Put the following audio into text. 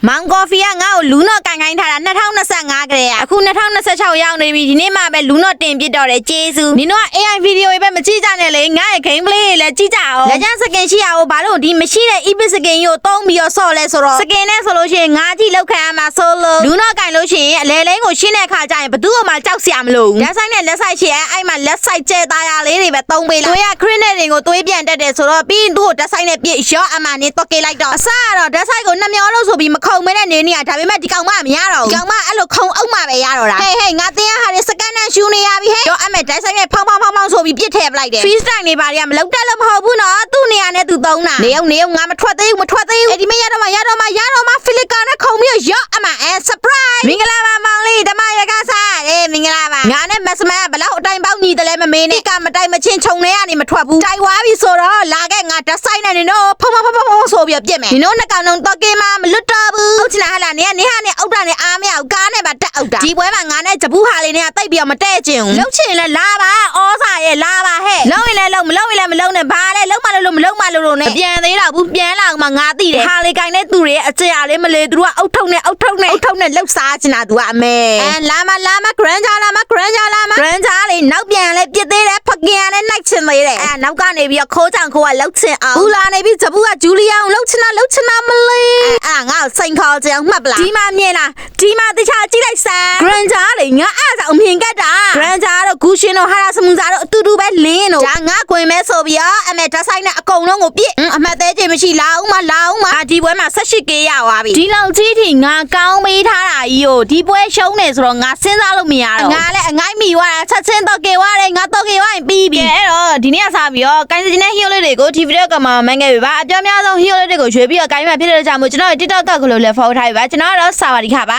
မောင်ကော်ဖီကငါ့ကိုလူနော့ကန်ခိုင်းထားတာ2025ကလေးอ่ะအခု2026ရောက်နေပြီဒီနေ့မှပဲလူနော့တင်ပြတော့တယ်ကျေးဇူးနင်တို့က AI ဗီဒီယိုတွေပဲမကြည့်ကြနဲ့လေငါ့ရဲ့ game play တွေလည်းကြည့်ကြအောင်လက်ကျန်စကင်ရှိရအောင်ဘာလို့ဒီမရှိတဲ့ epic စကင်ကိုတုံးပြီးတော့ဆော့လဲဆိုတော့စကင်နဲ့ဆိုလို့ရှိရင်ငါကြည့်လောက်ခံရမှာဆိုလို့လူနော့ကန်လို့ရှိရင်အလဲလိန်ကိုရှင်းတဲ့ခါကျရင်ဘသူ့ကိုမှကြောက်စရာမလိုလက်ဆိုင်နဲ့လက်ဆိုင်ရှိရင်အဲ့မှာလက်ဆိုင်ကျဲသားရလေးတွေပဲတုံးပေးလိုက်တွေးရခရစ်နဲ့တွေကိုတွေးပြန်တက်တယ်ဆိုတော့ပြီးရင်သူ့ကိုတက်ဆိုင်နဲ့ပြည့်ရော့အမှန်နဲ့တော့ကေးလိုက်တော့အစားကတော့တက်ဆိုင်ကို2မျောလို့ဆိုပြီးမခုံမဲနဲ့နေနေရဒါပေမဲ့ဒီကောင်မမရတော့ဘူးဒီကောင်မအဲ့လိုခုံအုပ်မှပဲရတော့တာဟေးငါတင်းရဟာတွေစကန်နဲ့ရှူနေရပြီဟဲ့တော့အမေတက်ဆိုင်နဲ့ဖောင်းဆိုပြီးပြစ်ထည့်ပလိုက်တယ် free style နေပါတွေကမလောက်တက်လို့မဟုတ်ဘူးနော်သူ့နေရာနဲ့သူသုံးတာနေအောင်ငါမထွက်သေးဘူးအဲ့ဒီမရတော့မှဖိလစ်ကာနဲ့ခုံပြီးရော့အမှန်surprise မင်္ဂလာပါမောင်လေးဓမ္မရကစားမင်္ဂလာပါငါနဲ့မစမန်ကဘလောက်အတိုင်းပေါက်ညီတယ်လဲမမေးနဲ့ကမတိုင်မချင်းခြုံနေရနေမထွက်ဘူးတိုင်ဝါပြီဆိုတော့လာခဲ့ငါတက်ဆိုင်နဲ့နေတော့ဖုံဆိုပြီးပြစ်မယ်နင်တို့နှစ်ကောင်လုံးတော့ကေးမမလွတ်တော့ဘူးဟုတ်ချင်လားဟလာနေဟာနဲ့အောက်တာနဲ့အားမရဘူးကားနဲ့ပါတက်အောက်တာဒီပွဲမှာငါနဲ့ဂျပူးဟာလေးနဲ့တိတ်ပြီးမတဲ့ချင်ဘူးလှုပ်ချင်လဲလာပါဩစာရဲ့လာပါဟဲ့လုံးရင်လဲလုံးမလုံးရင်လဲမလုံးနဲ့ဘာလဲလုံးမလို့နဲ့ပြန်သေးတော့ဘူးပြန်လာအောင်မှငါသိတယ်ဟာလေးကိုင်းတဲ့သူတွေရဲ့အကြရာလေးမလေသူတို့ကအုတ်ထုံနဲ့လှုပ်စားချင်တာသူကအမေလာမ grand လာမ grand လေးနောက်ပြန်လဲပြစ်သေးတယ်ဖကင်ရနဲ့နှိုက်ချင်သေးတယ်နောက်ကနေပြီးခိုးချောင်ခိုးကလှုပ်ချင်အောင်ဘူးလာနေပြီးဂျပူးကဂျူလီယာကိုလှုပ်ချင်တာမလေးငါ့ကိုစိန်ခေါ်ကြအောင်မှတ်ပလားဒီမှာမြင်လားဒီမှာတခြားကြည့်လိုက်စမ်း grand လေးငါအားဆောင်မြင်ကတ်တာ grand တို့ဂူရှင်တို့ဟာရာစမူစာတို့အတူတူပဲလင်းတို့ဒါငါကွင်မဲဆိုပြီးအမေဓာတ်ဆိုင်နဲ့အကုန်လုံးကိုပြစ်အမှတ်သေးချင်မရှိလာအောင်မဒီပွဲမှာ 18K ရသွားပြီဒီလောက်ကြီးထိငါကောင်းပေးထားတာကြီးကိုဒီပွဲရှုံးနေဆိုတော့ငါစဉ်းစားလို့မရတော့ငါလည်းအငိုက်မိသွားတာချက်ချင်းတော့ကေသွားတယ်ငါတော့ကေသွားရင်ပြီးပြီအဲ့တော့ဒီနေ့ကစားပြီးတော့ကိုင်းစတင်တဲ့ဟီယိုလေးတွေကိုဒီဗီဒီယိုကမှမန်ခဲ့ပြီပါအပြောများဆုံးဟီယိုလေးတွေကိုရွေးပြီးတော့ကိုင်းမှဖြစ်တဲ့ကြောင့်မို့ကျွန်တော် TikTok ကလည်း follow ထားပြီပါကျွန်တော်ကတော့စာပါဒီခါပါ